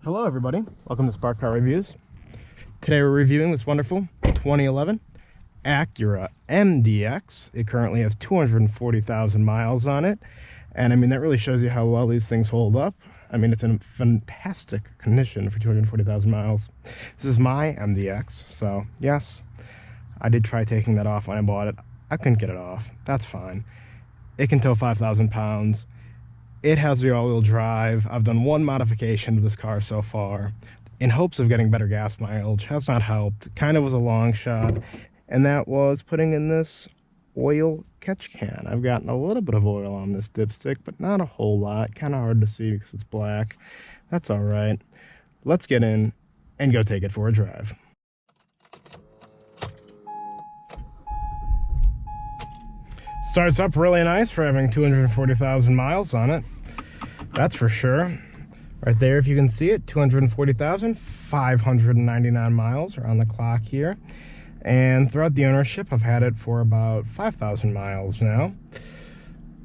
Hello everybody, welcome to Spark Car Reviews. Today we're reviewing this wonderful 2011 Acura MDX. It currently has 240,000 miles on it, and I mean that really shows you how well these things hold up. I mean, it's in fantastic condition for 240,000 miles. This is my MDX, so yes, I did try taking that off when I bought it. I couldn't get it off. That's fine. It can tow 5,000 pounds. It has the all-wheel drive. I've done one modification to this car so far in hopes of getting better gas mileage. Has not helped. Kind of was a long shot, and that was putting in this oil catch can. I've gotten a little bit of oil on this dipstick, but not a whole lot. Kind of hard to see because it's black. That's all right. Let's get in and go take it for a drive. Starts up really nice for having 240,000 miles on it. That's for sure. Right there, if you can see it, 240,599 miles are on the clock here. And throughout the ownership, I've had it for about 5,000 miles now.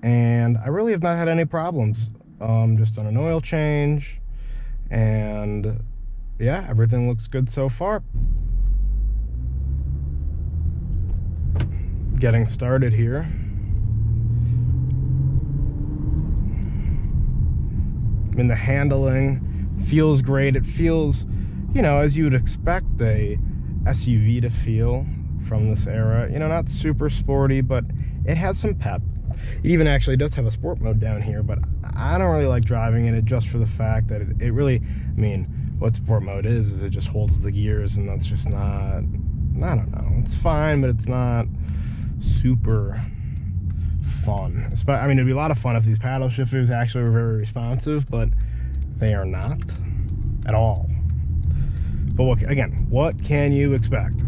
And I really have not had any problems. Just done an oil change. And yeah, everything looks good so far. Getting started here. I mean, the handling feels great. It feels, you know, as you would expect a SUV to feel from this era. You know, not super sporty, but it has some pep. It even actually does have a sport mode down here, but I don't really like driving in it just for the fact that it really, I mean, what sport mode is it just holds the gears, and that's just not, I don't know. It's fine, but it's not super fun. I mean, it'd be a lot of fun if these paddle shifters actually were very responsive, but they are not at all. But what can you expect?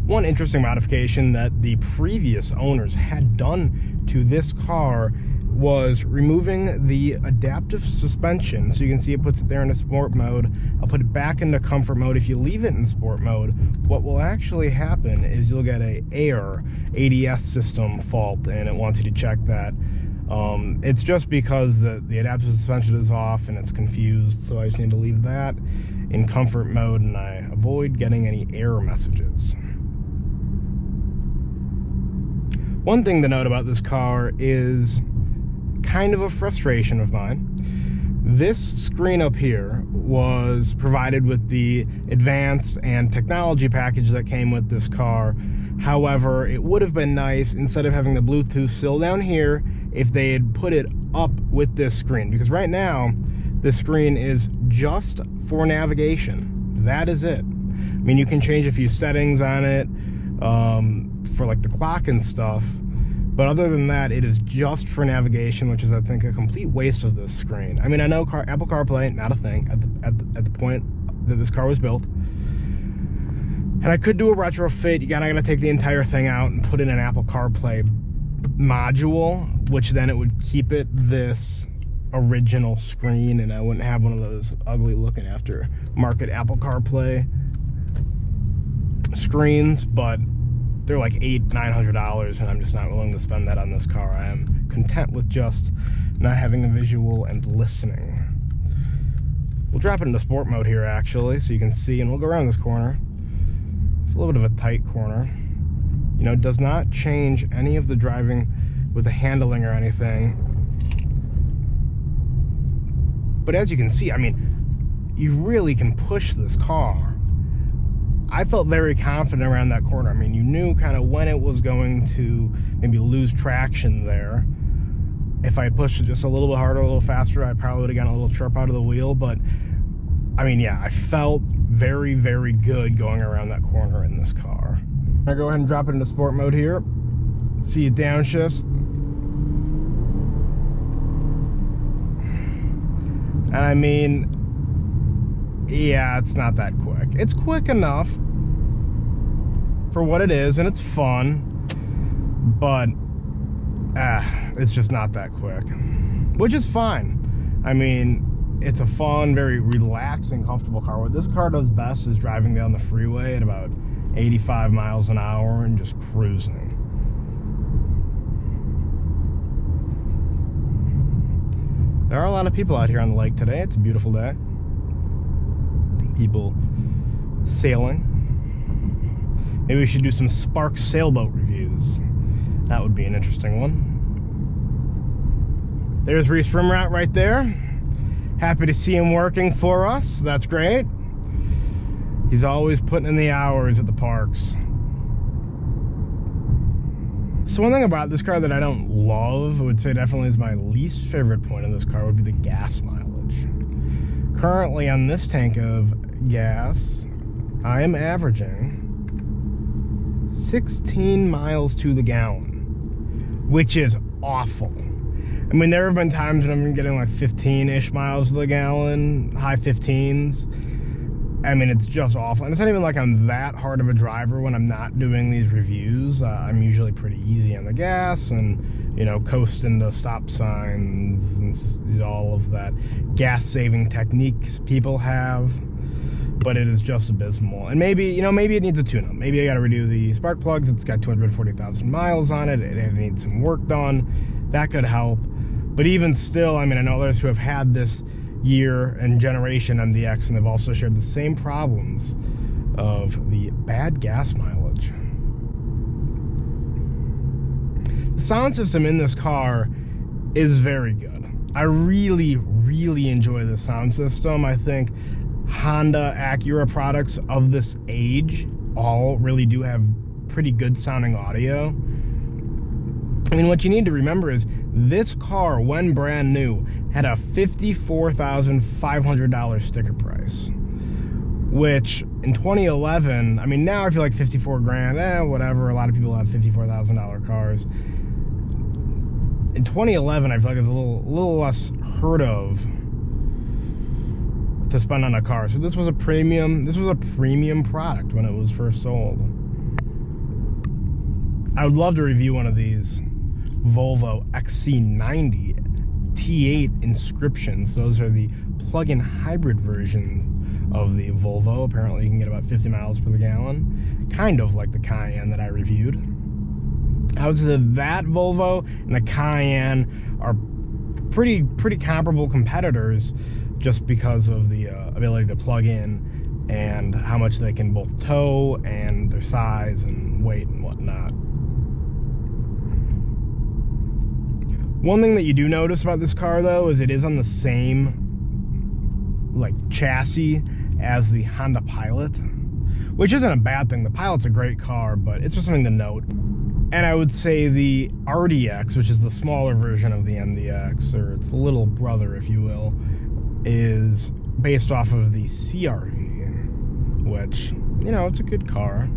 One interesting modification that the previous owners had done to this car was removing the adaptive suspension. So you can see it puts it there in a sport mode. I'll put it back into comfort mode. If you leave it in sport mode, what will actually happen is you'll get a air ADS system fault, and it wants you to check that. It's just because the adaptive suspension is off and it's confused, so I just need to leave that in comfort mode, and I avoid getting any error messages. One thing to note about this car is kind of a frustration of mine. This screen up here was provided with the advanced and technology package that came with this car. However, it would have been nice, instead of having the Bluetooth still down here, if they had put it up with this screen. Because right now, this screen is just for navigation. That is it. I mean, you can change a few settings on it for like the clock and stuff. But other than that, it is just for navigation, which is, I think, a complete waste of this screen. I mean, I know Apple CarPlay, not a thing at the point that this car was built. And I could do a retrofit. Again, I gotta take the entire thing out and put in an Apple CarPlay module, which then it would keep it this original screen, and I wouldn't have one of those ugly looking aftermarket Apple CarPlay screens, but they're like $800–900, and I'm just not willing to spend that on this car. I am content with just not having a visual and listening. We'll drop it into sport mode here, actually, so you can see, and we'll go around this corner. It's a little bit of a tight corner. You know, it does not change any of the driving with the handling or anything. But as you can see, I mean, you really can push this car. I felt very confident around that corner. I mean, you knew kind of when it was going to maybe lose traction there. If I pushed it just a little bit harder, a little faster, I probably would have gotten a little chirp out of the wheel. But, I mean, yeah, I felt very, very good going around that corner in this car. I'm gonna go ahead and drop it into sport mode here. See it downshifts. And I mean, yeah, it's not that quick. It's quick enough for what it is, and it's fun, but it's just not that quick, which is fine. I mean, it's a fun, very relaxing, comfortable car. What this car does best is driving down the freeway at about 85 miles an hour and just cruising. There are a lot of people out here on the lake today. It's a beautiful day. people sailing. Maybe we should do some Spark sailboat reviews. That would be an interesting one. There's Reese Rimrat right there. Happy to see him working for us. That's great. He's always putting in the hours at the parks. So one thing about this car that I don't love, I would say definitely is my least favorite point of this car, would be the gas mileage. Currently on this tank of gas, I am averaging 16 miles to the gallon, which is awful. I mean, there have been times when I've been getting like 15-ish miles to the gallon, high 15s. I mean, it's just awful. And it's not even like I'm that hard of a driver when I'm not doing these reviews. I'm usually pretty easy on the gas and, you know, coasting to stop signs and all of that gas-saving techniques people have. But it is just abysmal. And maybe, you know, maybe it needs a tune-up. Maybe I got to redo the spark plugs. It's got 240,000 miles on it. It needs some work done. That could help. But even still, I mean, I know others who have had this year and generation MDX, and they've also shared the same problems of the bad gas mileage. The sound system in this car is very good. I really, really enjoy the sound system. I think Honda, Acura products of this age all really do have pretty good sounding audio. I mean, what you need to remember is this car, when brand new, had a $54,500 sticker price, which in 2011, I mean, now I feel like 54 grand, whatever. A lot of people have $54,000 cars. In 2011, I feel like it's a little less heard of to spend on a car. So this was a premium product when it was first sold. I would love to review one of these Volvo XC90 T8 inscriptions. Those are the plug-in hybrid version of the Volvo. Apparently you can get about 50 miles per gallon, kind of like the Cayenne that I reviewed. I would say that Volvo and the Cayenne are pretty comparable competitors, just because of the ability to plug in and how much they can both tow and their size and weight and whatnot. One thing that you do notice about this car, though, is it is on the same like chassis as the Honda Pilot, which isn't a bad thing. The Pilot's a great car, but it's just something to note. And I would say the RDX, which is the smaller version of the MDX, or its little brother, if you will, is based off of the CRV, which, you know, it's a good car.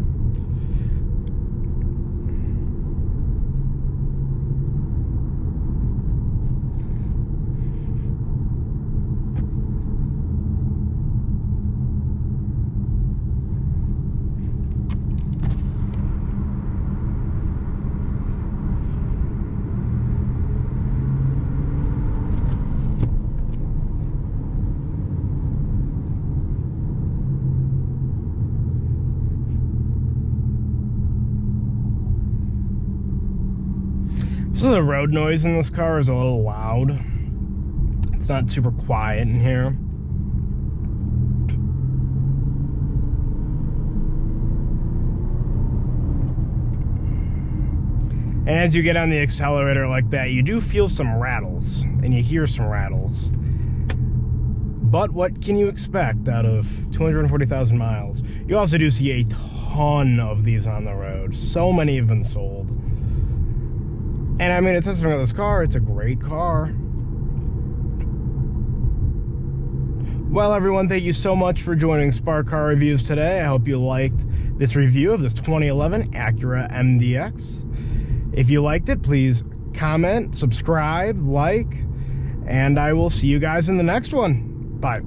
So the road noise in this car is a little loud. It's not super quiet in here. And as you get on the accelerator like that, you do feel some rattles, and you hear some rattles. But what can you expect out of 240,000 miles? You also do see a ton of these on the road. So many have been sold. And I mean, it says something about this car. It's a great car. Well, everyone, thank you so much for joining Spark Car Reviews today. I hope you liked this review of this 2011 Acura MDX. If you liked it, please comment, subscribe, like, and I will see you guys in the next one. Bye.